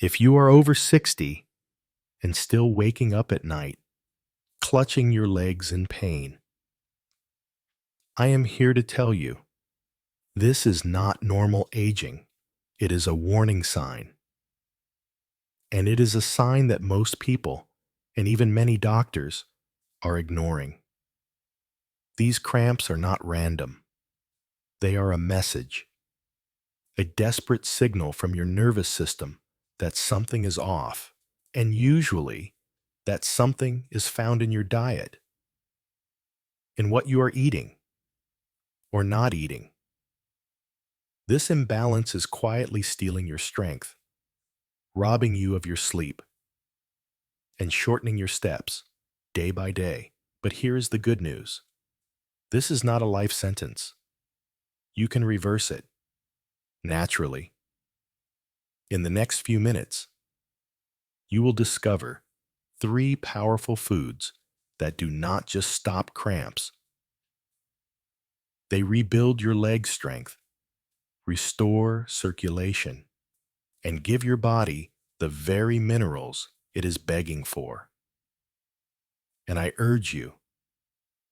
If you are over 60 and still waking up at night, clutching your legs in pain, I am here to tell you, this is not normal aging. It is a warning sign. And it is a sign that most people, and even many doctors, are ignoring. These cramps are not random. They are a message, a desperate signal from your nervous system that something is off, and usually that something is found in your diet, in what you are eating or not eating. This imbalance is quietly stealing your strength, robbing you of your sleep, and shortening your steps day by day. But here is the good news. This is not a life sentence. You can reverse it naturally. In the next few minutes, you will discover 3 powerful foods that do not just stop cramps. They rebuild your leg strength, restore circulation, and give your body the very minerals it is begging for. And I urge you,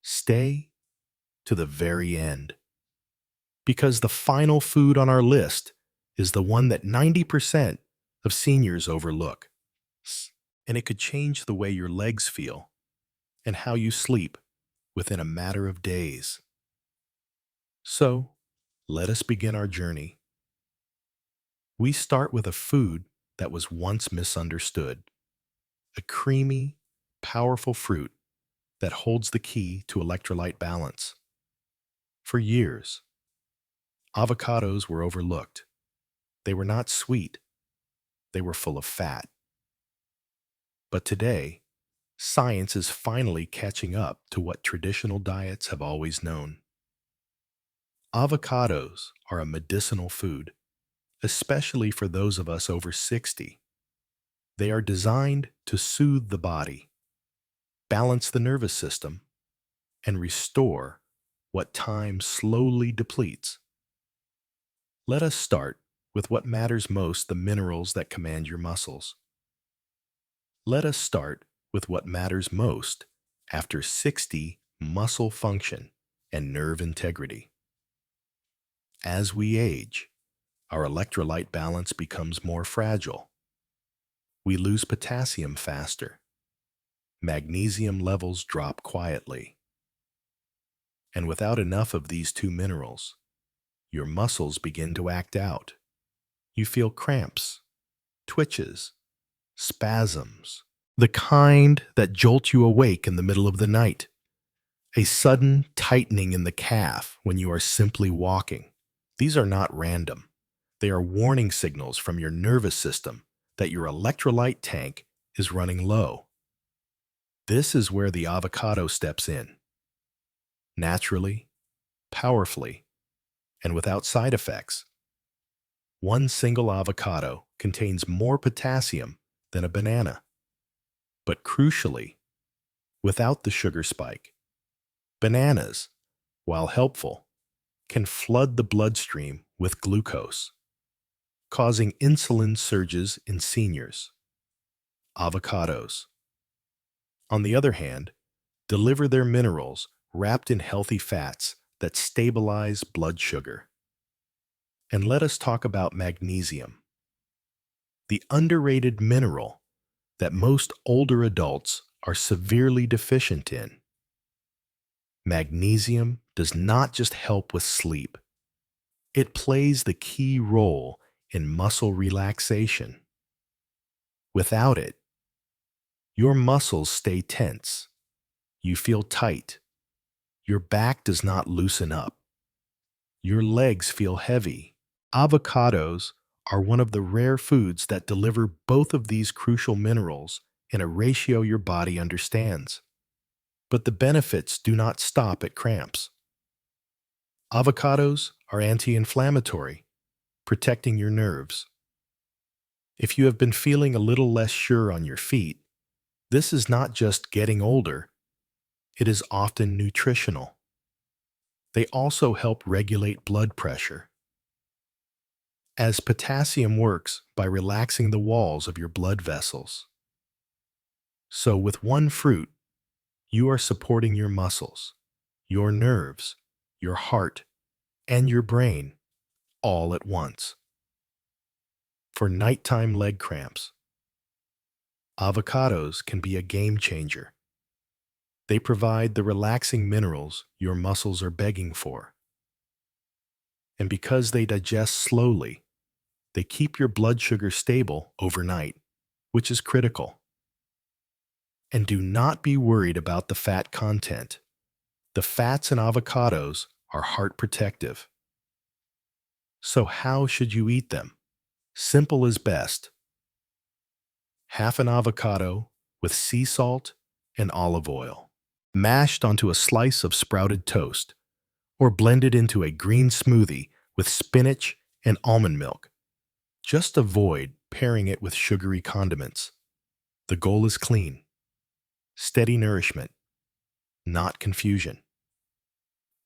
stay to the very end, because the final food on our list is the one that 90% of seniors overlook. And it could change the way your legs feel and how you sleep within a matter of days. So, let us begin our journey. We start with a food that was once misunderstood, a creamy, powerful fruit that holds the key to electrolyte balance. For years, avocados were overlooked. They were not sweet. They were full of fat. But today, science is finally catching up to what traditional diets have always known. Avocados are a medicinal food, especially for those of us over 60. They are designed to soothe the body, balance the nervous system, and restore what time slowly depletes. Let us start with what matters most, the minerals that command your muscles. Let us start with what matters most after 60: muscle function and nerve integrity. As we age, our electrolyte balance becomes more fragile. We lose potassium faster. Magnesium levels drop quietly. And without enough of these 2 minerals, your muscles begin to act out. You feel cramps, twitches, spasms, the kind that jolt you awake in the middle of the night, a sudden tightening in the calf when you are simply walking. These are not random. They are warning signals from your nervous system that your electrolyte tank is running low. This is where the avocado steps in. Naturally, powerfully, and without side effects. One single avocado contains more potassium than a banana. But crucially, without the sugar spike, bananas, while helpful, can flood the bloodstream with glucose, causing insulin surges in seniors. Avocados, on the other hand, deliver their minerals wrapped in healthy fats that stabilize blood sugar. And let us talk about magnesium, the underrated mineral that most older adults are severely deficient in. Magnesium does not just help with sleep. It plays the key role in muscle relaxation. Without it, your muscles stay tense. You feel tight. Your back does not loosen up. Your legs feel heavy. Avocados are one of the rare foods that deliver both of these crucial minerals in a ratio your body understands. But the benefits do not stop at cramps. Avocados are anti-inflammatory, protecting your nerves. If you have been feeling a little less sure on your feet, this is not just getting older, it is often nutritional. They also help regulate blood pressure. as potassium works by relaxing the walls of your blood vessels. So with one fruit, you are supporting your muscles, your nerves, your heart, and your brain all at once. For nighttime leg cramps, avocados can be a game changer. They provide the relaxing minerals your muscles are begging for. And because they digest slowly, they keep your blood sugar stable overnight, which is critical. And do not be worried about the fat content. The fats in avocados are heart protective. So how should you eat them? Simple is best. Half an avocado with sea salt and olive oil, mashed onto a slice of sprouted toast, or blended into a green smoothie with spinach and almond milk. Just avoid pairing it with sugary condiments. The goal is clean, steady nourishment, not confusion.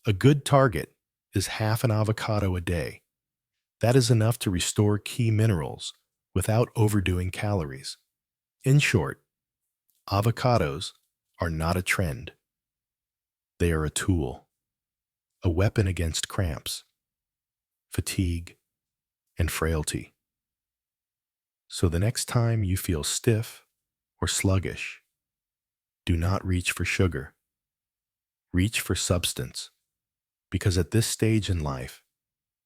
A good target is half an avocado a day. That is enough to restore key minerals without overdoing calories. In short, avocados are not a trend. They are a tool, a weapon against cramps, fatigue, and frailty. So the next time you feel stiff or sluggish, do not reach for sugar. Reach for substance, because at this stage in life,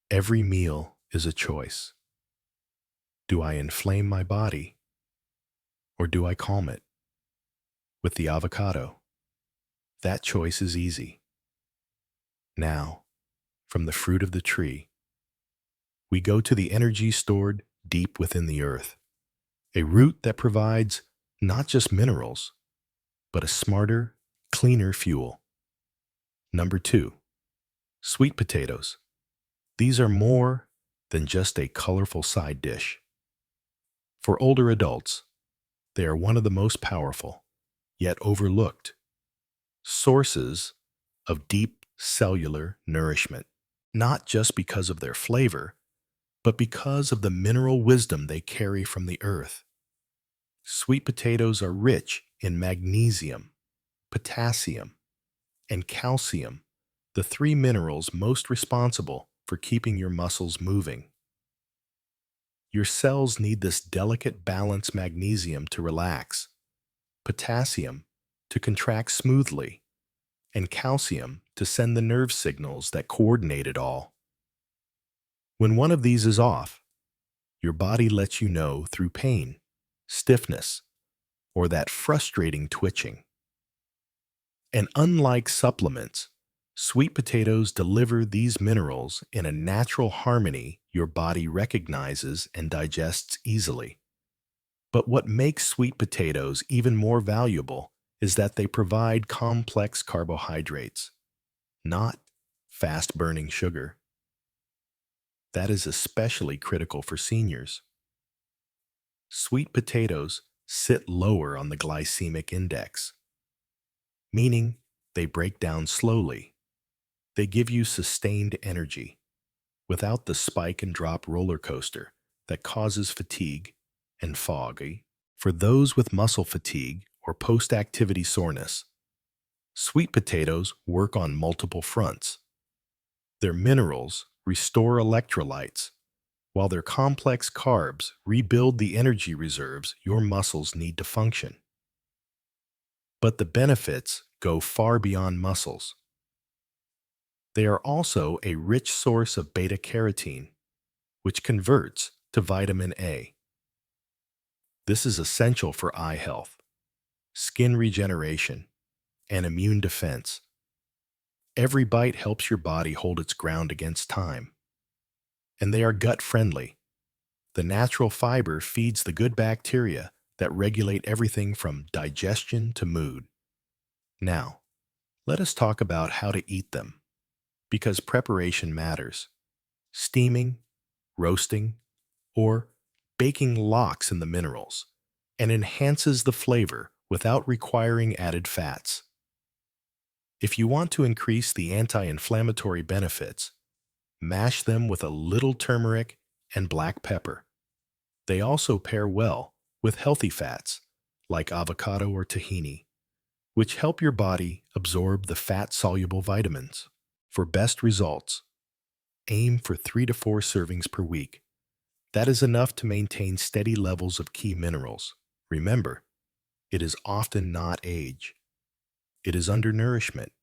every meal is a choice. Do I inflame my body, or do I calm it? With the avocado, that choice is easy. Now, from the fruit of the tree, we go to the energy stored deep within the earth, a root that provides not just minerals, but a smarter, cleaner fuel. Number 2, sweet potatoes. These are more than just a colorful side dish. For older adults, they are one of the most powerful, yet overlooked, sources of deep cellular nourishment, not just because of their flavor, but because of the mineral wisdom they carry from the earth. Sweet potatoes are rich in magnesium, potassium, and calcium, the 3 minerals most responsible for keeping your muscles moving. Your cells need this delicate balanced magnesium to relax, potassium to contract smoothly, and calcium to send the nerve signals that coordinate it all. When one of these is off, your body lets you know through pain, stiffness, or that frustrating twitching. And unlike supplements, sweet potatoes deliver these minerals in a natural harmony your body recognizes and digests easily. But what makes sweet potatoes even more valuable is that they provide complex carbohydrates, not fast-burning sugar. That is especially critical for seniors. Sweet potatoes sit lower on the glycemic index, meaning they break down slowly. They give you sustained energy without the spike and drop roller coaster that causes fatigue and foggy. For those with muscle fatigue or post-activity soreness, sweet potatoes work on multiple fronts. Their minerals restore electrolytes, while their complex carbs rebuild the energy reserves your muscles need to function. But the benefits go far beyond muscles. They are also a rich source of beta-carotene, which converts to vitamin A. This is essential for eye health, skin regeneration, and immune defense. Every bite helps your body hold its ground against time. And they are gut-friendly. The natural fiber feeds the good bacteria that regulate everything from digestion to mood. Now, let us talk about how to eat them, because preparation matters. Steaming, roasting, or baking locks in the minerals and enhances the flavor without requiring added fats. If you want to increase the anti-inflammatory benefits, mash them with a little turmeric and black pepper. They also pair well with healthy fats like avocado or tahini, which help your body absorb the fat-soluble vitamins. For best results, aim for 3 to 4 servings per week. That is enough to maintain steady levels of key minerals. Remember, it is often not age. It is undernourishment,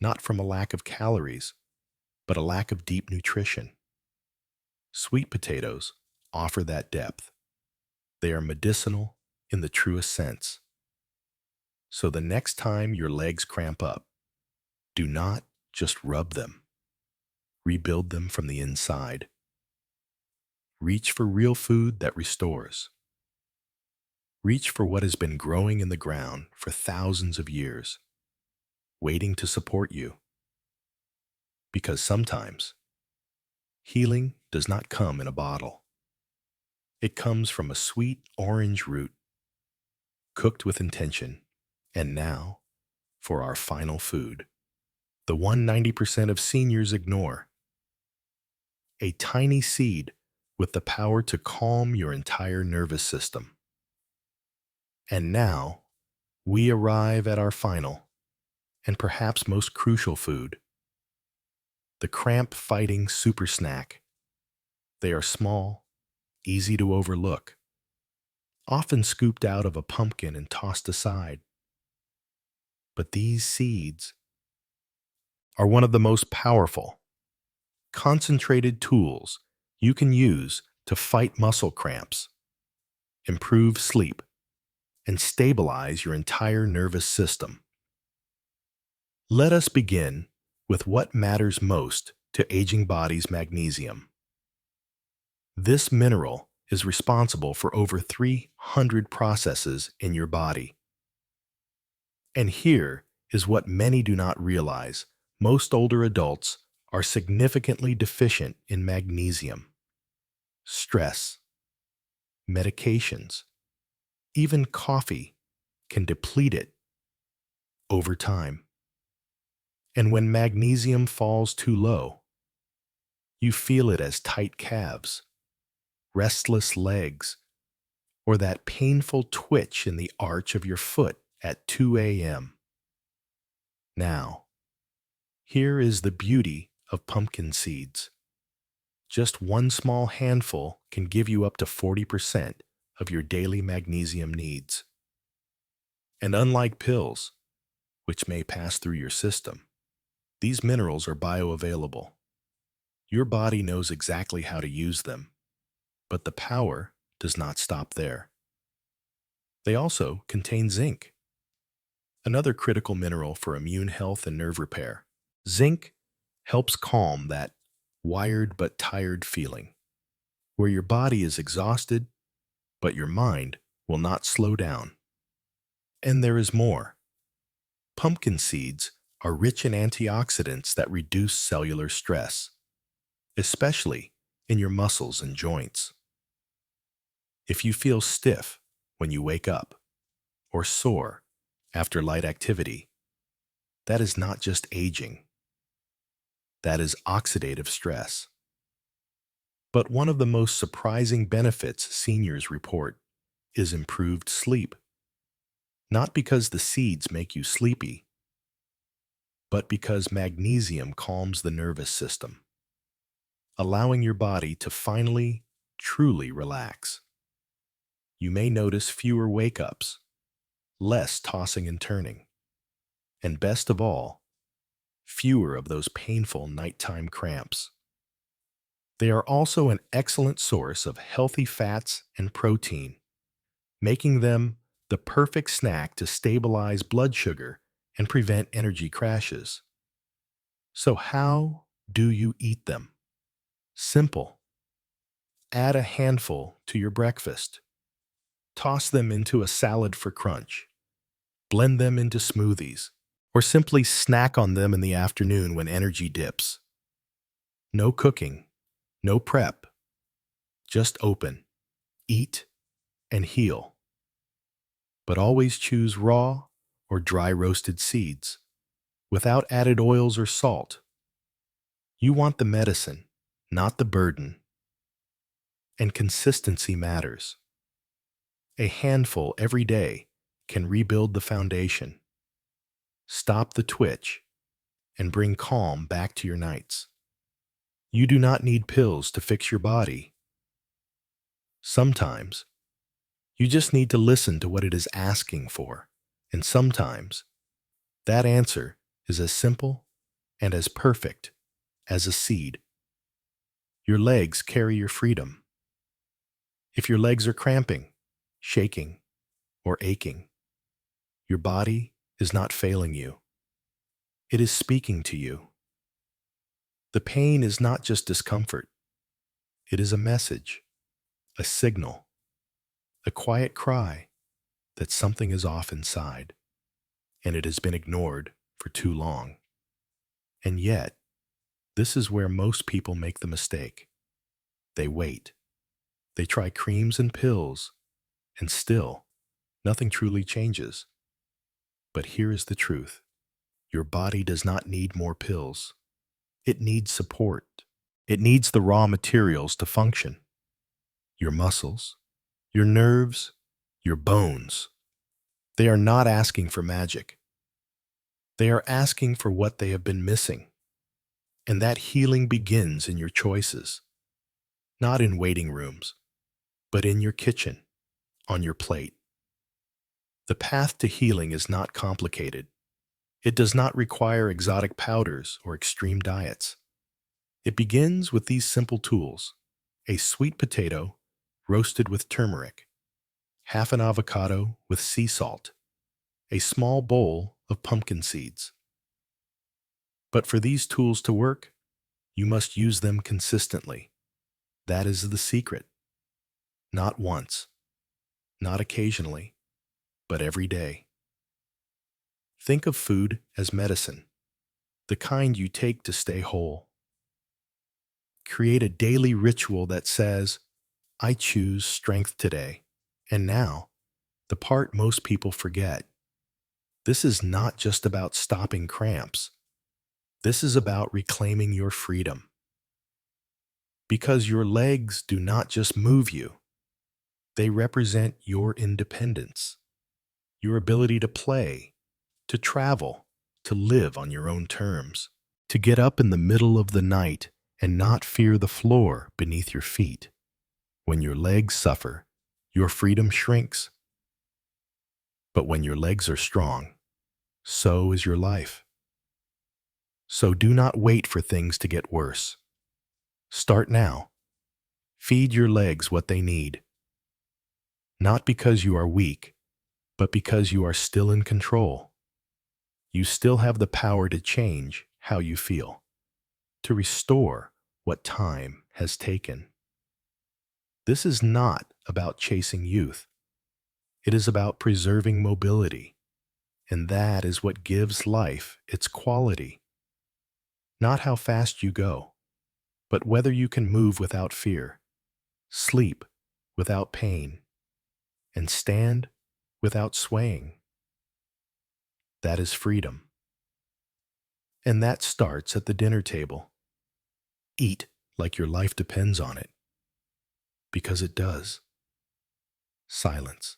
not from a lack of calories, but a lack of deep nutrition. Sweet potatoes offer that depth. They are medicinal in the truest sense. So the next time your legs cramp up, do not just rub them. Rebuild them from the inside. Reach for real food that restores. Reach for what has been growing in the ground for thousands of years, waiting to support you. Because sometimes, healing does not come in a bottle. It comes from a sweet orange root, cooked with intention. And now, for our final food, the one 90% of seniors ignore. A tiny seed with the power to calm your entire nervous system. And now, we arrive at our final, and perhaps most crucial food, the cramp-fighting super snack. They are small, easy to overlook, often scooped out of a pumpkin and tossed aside. But these seeds are one of the most powerful, concentrated tools you can use to fight muscle cramps, improve sleep, and stabilize your entire nervous system. Let us begin with what matters most to aging bodies: magnesium. This mineral is responsible for over 300 processes in your body. And here is what many do not realize. Most older adults are significantly deficient in magnesium. Stress, medications, even coffee can deplete it over time. And when magnesium falls too low, you feel it as tight calves, restless legs, or that painful twitch in the arch of your foot at 2 a.m. Now, here is the beauty of pumpkin seeds. Just one small handful can give you up to 40% of your daily magnesium needs. And unlike pills, which may pass through your system, these minerals are bioavailable. Your body knows exactly how to use them, but the power does not stop there. They also contain zinc, another critical mineral for immune health and nerve repair. Zinc helps calm that wired but tired feeling, where your body is exhausted, but your mind will not slow down. And there is more. Pumpkin seeds are rich in antioxidants that reduce cellular stress, especially in your muscles and joints. If you feel stiff when you wake up, or sore after light activity, that is not just aging. That is oxidative stress. But one of the most surprising benefits seniors report is improved sleep. Not because the seeds make you sleepy, but because magnesium calms the nervous system, allowing your body to finally, truly relax. You may notice fewer wake-ups, less tossing and turning, and best of all, fewer of those painful nighttime cramps. They are also an excellent source of healthy fats and protein, making them the perfect snack to stabilize blood sugar and prevent energy crashes. So how do you eat them? Simple. Add a handful to your breakfast. Toss them into a salad for crunch. Blend them into smoothies, or simply snack on them in the afternoon when energy dips. No cooking, no prep. Just open, eat, and heal. But always choose raw or dry roasted seeds, without added oils or salt. You want the medicine, not the burden. And consistency matters. A handful every day can rebuild the foundation, stop the twitch, and bring calm back to your nights. You do not need pills to fix your body. Sometimes, you just need to listen to what it is asking for. And sometimes, that answer is as simple and as perfect as a seed. Your legs carry your freedom. If your legs are cramping, shaking, or aching, your body is not failing you. It is speaking to you. The pain is not just discomfort. It is a message, a signal, a quiet cry that something is off inside, and it has been ignored for too long. And yet, this is where most people make the mistake. They wait. They try creams and pills, and still, nothing truly changes. But here is the truth. Your body does not need more pills. It needs support. It needs the raw materials to function. Your muscles, your nerves, your bones. They are not asking for magic. They are asking for what they have been missing. And that healing begins in your choices, not in waiting rooms, but in your kitchen, on your plate. The path to healing is not complicated. It does not require exotic powders or extreme diets. It begins with these simple tools: a sweet potato roasted with turmeric, half an avocado with sea salt, a small bowl of pumpkin seeds. But for these tools to work, you must use them consistently. That is the secret. Not once, not occasionally, but every day. Think of food as medicine, the kind you take to stay whole. Create a daily ritual that says, I choose strength today. And now, the part most people forget. This is not just about stopping cramps. This is about reclaiming your freedom. Because your legs do not just move you. They represent your independence, your ability to play, to travel, to live on your own terms, to get up in the middle of the night and not fear the floor beneath your feet. When your legs suffer, your freedom shrinks. But when your legs are strong, so is your life. So do not wait for things to get worse. Start now. Feed your legs what they need. Not because you are weak, but because you are still in control. You still have the power to change how you feel, to restore what time has taken. This is not about chasing youth. It is about preserving mobility, and that is what gives life its quality. Not how fast you go, but whether you can move without fear, sleep without pain, and stand without swaying. That is freedom. And that starts at the dinner table. Eat like your life depends on it, because it does. Silence.